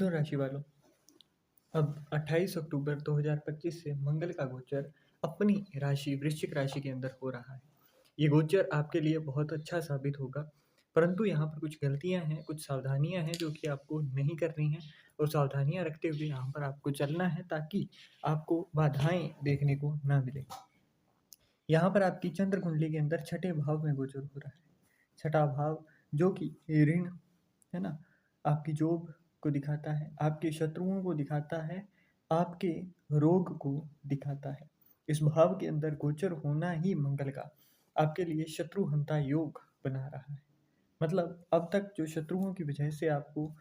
मिथुन राशि वालों, अब 28 अक्टूबर 2025 से मंगल का गोचर अपनी राशि वृश्चिक राशि के अंदर हो रहा है। ये गोचर आपके लिए बहुत अच्छा साबित होगा, परंतु यहाँ पर कुछ गलतियाँ हैं, कुछ सावधानियाँ हैं जो कि आपको नहीं करनी है और सावधानियाँ रखते हुए यहाँ पर आपको चलना है ताकि आपको बाधाएं देखने को ना मिले। यहाँ पर आपकी चंद्र कुंडली के अंदर छठे भाव में गोचर हो रहा है। छठा भाव जो कि ऋण है ना, आपकी जॉब को दिखाता है, आपके शत्रुओं को दिखाता है, आपके रोग को दिखाता है। इस भाव के अंदर गोचर होना ही मंगल का आपके लिए शत्रु हंता योग बना रहा है। मतलब अब तक जो शत्रुओं की वजह से आपको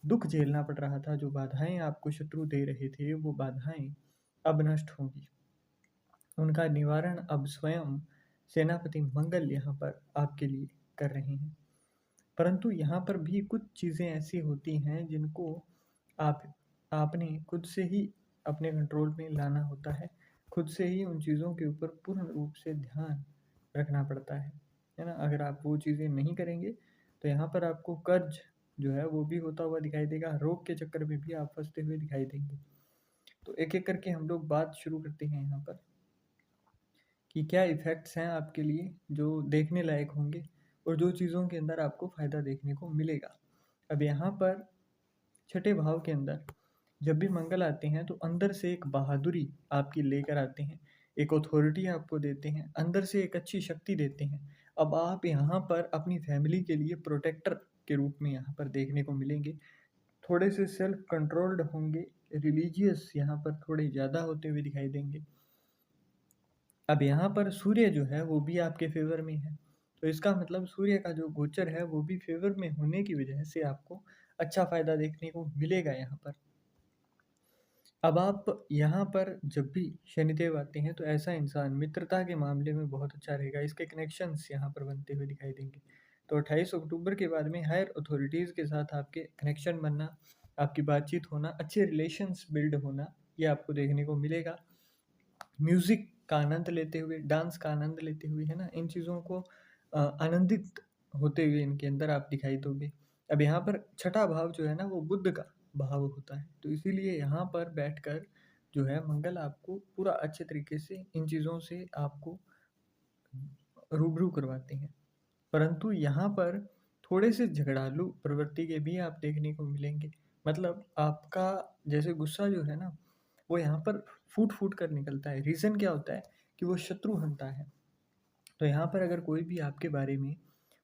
दुख झेलना पड़ रहा था, जो बाधाएं आपको शत्रु दे रहे थे, वो बाधाएं अब नष्ट होंगी। उनका निवारण अब स्वयं सेनापति मंगल यहाँ पर आपके लिए कर रहे हैं। परंतु यहाँ पर भी कुछ चीज़ें ऐसी होती हैं जिनको आप आपने खुद से ही अपने कंट्रोल में लाना होता है। खुद से ही उन चीज़ों के ऊपर पूर्ण रूप से ध्यान रखना पड़ता है ना। अगर आप वो चीज़ें नहीं करेंगे तो यहाँ पर आपको कर्ज जो है वो भी होता हुआ दिखाई देगा, रोग के चक्कर में भी आप फंसते हुए दिखाई देंगे। तो एक एक करके हम लोग बात शुरू करते हैं यहाँ पर कि क्या इफ़ेक्ट्स हैं आपके लिए जो देखने लायक होंगे और जो चीज़ों के अंदर आपको फ़ायदा देखने को मिलेगा। अब यहाँ पर छठे भाव के अंदर जब भी मंगल आते हैं तो अंदर से एक बहादुरी आपकी लेकर आते हैं, एक अथॉरिटी आपको देते हैं, अंदर से एक अच्छी शक्ति देते हैं। अब आप यहाँ पर अपनी फैमिली के लिए प्रोटेक्टर के रूप में यहाँ पर देखने को मिलेंगे। थोड़े से सेल्फ कंट्रोल्ड होंगे, रिलीजियस यहाँ पर थोड़े ज़्यादा होते हुए दिखाई देंगे। अब यहाँ पर सूर्य जो है वो भी आपके फेवर में है, तो इसका मतलब सूर्य का जो गोचर है वो भी फेवर में होने की वजह से आपको अच्छा फायदा देखने को मिलेगा यहाँ पर। अब आप यहाँ पर जब भी शनिदेव आते हैं तो ऐसा इंसान मित्रता के मामले में बहुत अच्छा रहेगा, इसके कनेक्शंस यहाँ पर बनते हुए दिखाई देंगे। तो 28 अक्टूबर के बाद में हायर अथॉरिटीज़ के साथ आपके कनेक्शन बनना, आपकी बातचीत होना, अच्छे रिलेशंस बिल्ड होना, ये आपको देखने को मिलेगा। म्यूज़िक का आनंद लेते हुए, डांस का आनंद लेते हुए, है ना, इन चीज़ों को आनंदित होते हुए इनके अंदर आप दिखाई दोगे। अब यहाँ पर छठा भाव जो है ना वो बुध का भाव होता है, तो इसीलिए यहाँ पर बैठकर जो है मंगल आपको पूरा अच्छे तरीके से इन चीज़ों से आपको रूबरू करवाते हैं। परंतु यहाँ पर थोड़े से झगड़ालू प्रवृत्ति के भी आप देखने को मिलेंगे। मतलब आपका जैसे गुस्सा जो है ना वो यहाँ पर फूट फूट कर निकलता है। रीज़न क्या होता है कि वो शत्रु हंता है। तो यहाँ पर अगर कोई भी आपके बारे में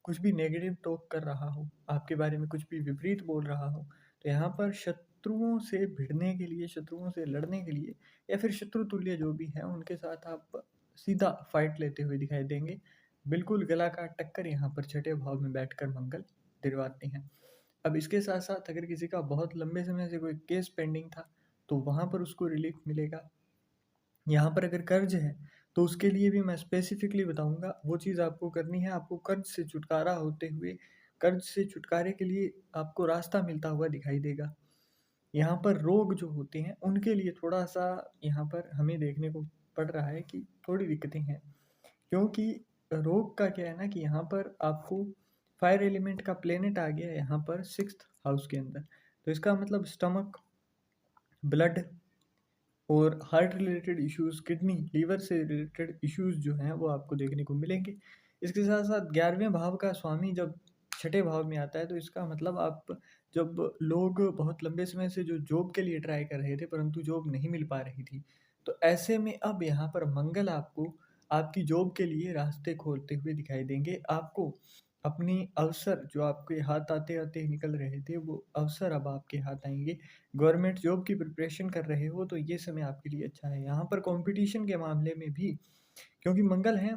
कुछ भी नेगेटिव टॉक कर रहा हो, आपके बारे में कुछ भी विपरीत बोल रहा हो, तो यहाँ पर शत्रुओं से भिड़ने के लिए, शत्रुओं से लड़ने के लिए या फिर शत्रु तुल्य जो भी है उनके साथ आप सीधा फाइट लेते हुए दिखाई देंगे। बिल्कुल गला काट टक्कर यहाँ पर छठे भाव में बैठकर मंगल दिलवाते हैं। अब इसके साथ साथ अगर किसी का बहुत लंबे समय से कोई केस पेंडिंग था तो वहाँ पर उसको रिलीफ मिलेगा। यहाँ पर अगर कर्ज है तो उसके लिए भी मैं स्पेसिफिकली बताऊंगा, वो चीज़ आपको करनी है। आपको कर्ज से छुटकारा होते हुए, कर्ज से छुटकारे के लिए आपको रास्ता मिलता हुआ दिखाई देगा। यहाँ पर रोग जो होते हैं उनके लिए थोड़ा सा यहाँ पर हमें देखने को पड़ रहा है कि थोड़ी दिक्कतें हैं, क्योंकि रोग का क्या है ना कि यहाँ पर आपको फायर एलिमेंट का प्लेनेट आ गया यहाँ पर सिक्स्थ हाउस के अंदर, तो इसका मतलब स्टमक, ब्लड और heart related issues, kidney, liver से रिलेटेड इश्यूज़ जो हैं वो आपको देखने को मिलेंगे। इसके साथ साथ 11वें भाव का स्वामी जब छठे भाव में आता है तो इसका मतलब आप जब लोग बहुत लंबे समय से जो जॉब के लिए ट्राई कर रहे थे परंतु जॉब नहीं मिल पा रही थी, तो ऐसे में अब यहाँ पर मंगल आपको आपकी जॉब के लिए रास्ते खोलते हुए दिखाई देंगे। आपको अपनी अवसर जो आपके हाथ आते आते निकल रहे थे वो अवसर अब आपके हाथ आएंगे। गवर्नमेंट जॉब की प्रिपरेशन कर रहे हो तो ये समय आपके लिए अच्छा है। यहाँ पर कंपटीशन के मामले में भी क्योंकि मंगल है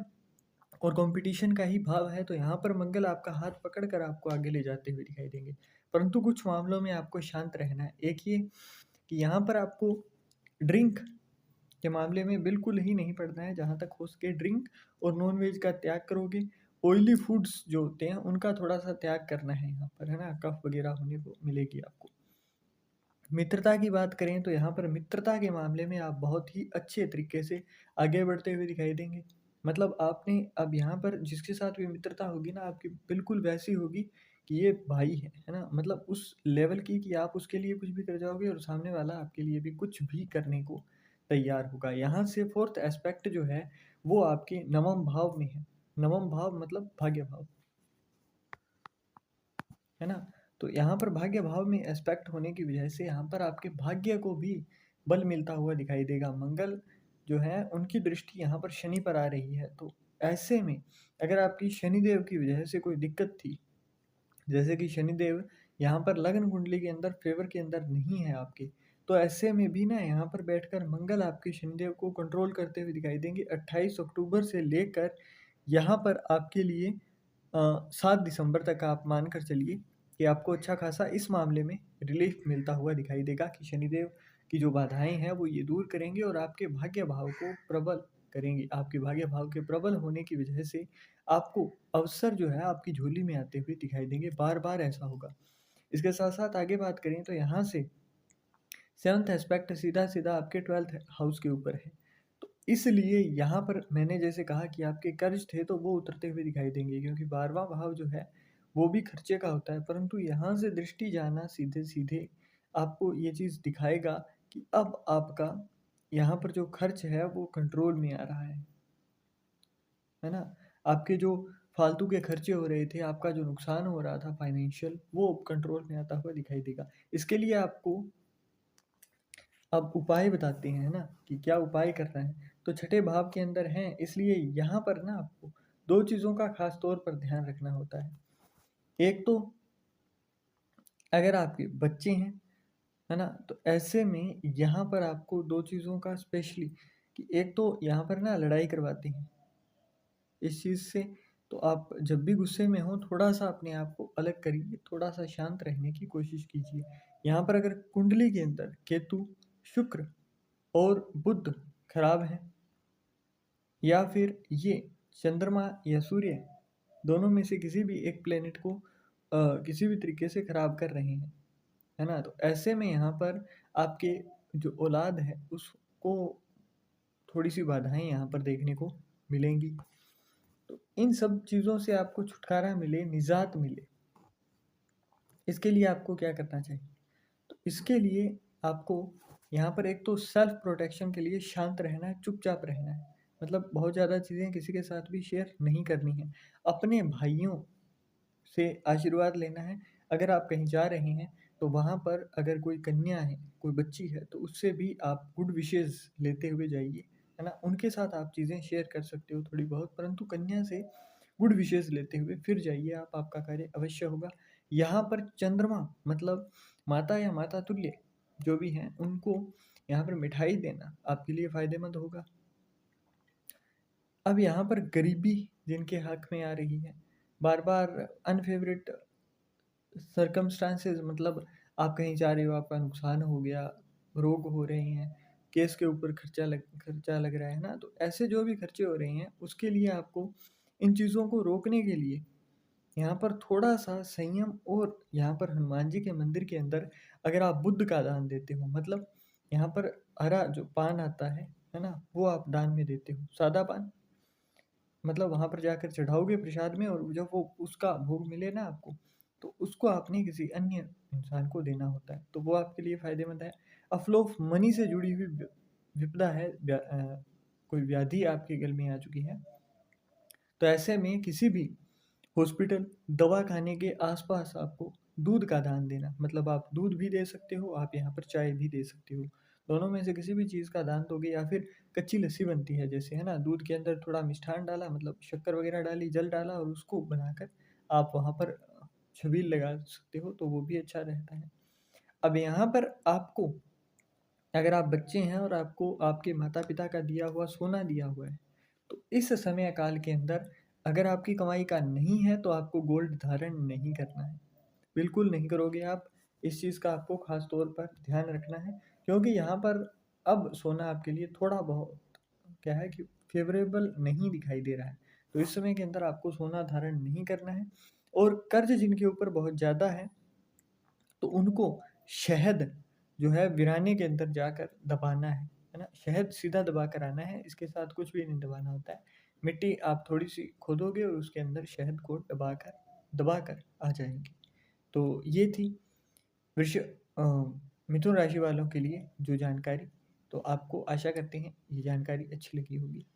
और कंपटीशन का ही भाव है, तो यहाँ पर मंगल आपका हाथ पकड़ कर आपको आगे ले जाते हुए दिखाई देंगे। परंतु कुछ मामलों में आपको शांत रहना है। एक ये कि यहाँ पर आपको ड्रिंक के मामले में बिल्कुल ही नहीं पड़ना है। जहाँ तक हो सके ड्रिंक और नॉन वेज का त्याग करोगे। ऑयली फूड्स जो होते हैं उनका थोड़ा सा त्याग करना है यहाँ पर, है ना, कफ वगैरह होने को मिलेगी आपको। मित्रता की बात करें तो यहाँ पर मित्रता के मामले में आप बहुत ही अच्छे तरीके से आगे बढ़ते हुए दिखाई देंगे। मतलब आपने अब यहाँ पर जिसके साथ भी मित्रता होगी ना आपकी बिल्कुल वैसी होगी कि ये भाई है ना? मतलब उस लेवल की कि आप उसके लिए कुछ भी कर जाओगे और सामने वाला आपके लिए भी कुछ भी करने को तैयार होगा। यहाँ से फोर्थ एस्पेक्ट जो है वो आपके नवम भाव में है। नवम भाव मतलब भाग्य भाव, है ना? तो यहाँ पर भाग्य भाव में एस्पेक्ट होने की वजह से यहाँ पर आपके भाग्य को भी बल मिलता हुआ दिखाई देगा। मंगल जो है उनकी दृष्टि यहाँ पर शनि पर आ रही है, तो ऐसे में अगर आपकी शनिदेव की वजह से कोई दिक्कत थी, जैसे कि शनिदेव यहाँ पर लग्न कुंडली के अंदर फेवर के अंदर नहीं है आपके, तो ऐसे में भी ना यहाँ पर बैठकर मंगल आपके शनिदेव को कंट्रोल करते हुए दिखाई देंगे 28 अक्टूबर से लेकर यहाँ पर आपके लिए 7 दिसंबर तक आप मान कर चलिए कि आपको अच्छा खासा इस मामले में रिलीफ मिलता हुआ दिखाई देगा कि शनिदेव की जो बाधाएं हैं वो ये दूर करेंगे और आपके भाग्य भाव को प्रबल करेंगे। आपके भाग्य भाव के प्रबल होने की वजह से आपको अवसर जो है आपकी झोली में आते हुए दिखाई देंगे, बार बार ऐसा होगा। इसके साथ साथ आगे बात करें तो यहाँ से सेवन्थ एस्पेक्ट सीधा सीधा आपके 12th हाउस के ऊपर है, तो इसलिए यहाँ पर मैंने जैसे कहा कि आपके कर्ज थे तो वो उतरते हुए दिखाई देंगे, क्योंकि 12वां भाव जो है वो भी खर्चे का होता है, परंतु यहाँ से दृष्टि जाना सीधे सीधे आपको ये चीज़ दिखाएगा कि अब आपका यहाँ पर जो खर्च है वो कंट्रोल में आ रहा है ना? आपके जो फालतू के खर्चे हो रहे थे, आपका जो नुकसान हो रहा था फाइनेंशियल, वो कंट्रोल में आता हुआ दिखाई देगा। इसके लिए आपको अब उपाय बताते हैं ना कि क्या उपाय करना है। तो छठे भाव के अंदर हैं, इसलिए यहाँ पर ना आपको दो चीज़ों का खास तौर पर ध्यान रखना होता है। एक तो अगर आपके बच्चे हैं, है ना, तो ऐसे में यहाँ पर आपको दो चीज़ों का स्पेशली कि एक तो यहाँ पर ना लड़ाई करवाते हैं इस चीज़ से, तो आप जब भी गुस्से में हो थोड़ा सा अपने आप को अलग करिए, थोड़ा सा शांत रहने की कोशिश कीजिए। यहाँ पर अगर कुंडली के अंदर केतु, शुक्र और बुध खराब है, या फिर ये चंद्रमा या सूर्य दोनों में से किसी भी एक प्लेनेट को किसी भी तरीके से खराब कर रहे हैं, है ना? तो ऐसे में यहाँ पर आपके जो औलाद है उसको थोड़ी सी बाधाएं यहाँ पर देखने को मिलेंगी। तो इन सब चीज़ों से आपको छुटकारा मिले, निजात मिले, इसके लिए आपको क्या करना चाहिए? तो इसके लिए आपको यहाँ पर एक तो सेल्फ प्रोटेक्शन के लिए शांत रहना है, चुपचाप रहना है। मतलब बहुत ज़्यादा चीज़ें किसी के साथ भी शेयर नहीं करनी है। अपने भाइयों से आशीर्वाद लेना है। अगर आप कहीं जा रहे हैं तो वहाँ पर अगर कोई कन्या है, कोई बच्ची है, तो उससे भी आप गुड विशेज़ लेते हुए जाइए, है ना? उनके साथ आप चीज़ें शेयर कर सकते हो थोड़ी बहुत, परंतु कन्या से गुड विशेज़ लेते हुए फिर जाइए आप, आपका कार्य अवश्य होगा। यहाँ पर चंद्रमा मतलब माता या माता तुल्य जो भी हैं, उनको यहाँ पर मिठाई देना आपके लिए फ़ायदेमंद होगा। अब यहाँ पर गरीबी जिनके हक में आ रही है, बार-बार अनफ़ेवरेट सर्कमस्टांसेस, मतलब आप कहीं जा रहे हो, आपका नुकसान हो गया, रोग हो रहे हैं, केस के ऊपर खर्चा लग रहा है ना, तो ऐसे जो भी खर्चे हो रहे हैं उसके लिए आपको इन चीज़ों को रोकने के लिए यहाँ पर थोड़ा सा संयम, और यहाँ पर हनुमान जी के मंदिर के अंदर अगर आप बुद्ध का दान देते हो, मतलब यहाँ पर हरा जो पान आता है ना, वो आप दान में देते हो, सादा पान, मतलब वहाँ पर जाकर चढ़ाओगे प्रसाद में, और जब वो उसका भोग मिले ना आपको, तो उसको आपने किसी अन्य इंसान को देना होता है, तो वो आपके लिए फ़ायदेमंद है। फ्लो ऑफ मनी से जुड़ी हुई विपदा है, कोई व्याधि आपके गल में आ चुकी है, तो ऐसे में किसी भी हॉस्पिटल, दवा खाने के आसपास आपको दूध का दान देना, मतलब आप दूध भी दे सकते हो, आप यहाँ पर चाय भी दे सकते हो। दोनों में से किसी भी चीज़ का दान दोगे, या फिर कच्ची लस्सी बनती है जैसे, है ना? दूध के अंदर थोड़ा मिष्ठान डाला, मतलब शक्कर वगैरह डाली, जल डाला और उसको बनाकर आप वहाँ पर छबील लगा सकते हो, तो वो भी अच्छा रहता है। अब यहाँ पर आपको, अगर आप बच्चे हैं और आपको आपके माता-पिता का दिया हुआ सोना दिया हुआ है, तो इस समय काल के अंदर अगर आपकी कमाई का नहीं है तो आपको गोल्ड धारण नहीं करना है। बिल्कुल नहीं करोगे आप, इस चीज़ का आपको ख़ास तौर पर ध्यान रखना है, क्योंकि यहाँ पर अब सोना आपके लिए थोड़ा बहुत क्या है कि फ़ेवरेबल नहीं दिखाई दे रहा है। तो इस समय के अंदर आपको सोना धारण नहीं करना है, और कर्ज़ जिनके ऊपर बहुत ज़्यादा है तो उनको शहद जो है वीराने के अंदर जाकर दबाना है ना? शहद सीधा दबा कर आना है, इसके साथ कुछ भी नहीं दबाना होता है। मिट्टी आप थोड़ी-सी खोदोगे और उसके अंदर शहद को दबाकर आ जाएँगे। तो ये थी वृष मिथुन राशि वालों के लिए जो जानकारी। तो आपको आशा करते हैं ये जानकारी अच्छी लगी होगी।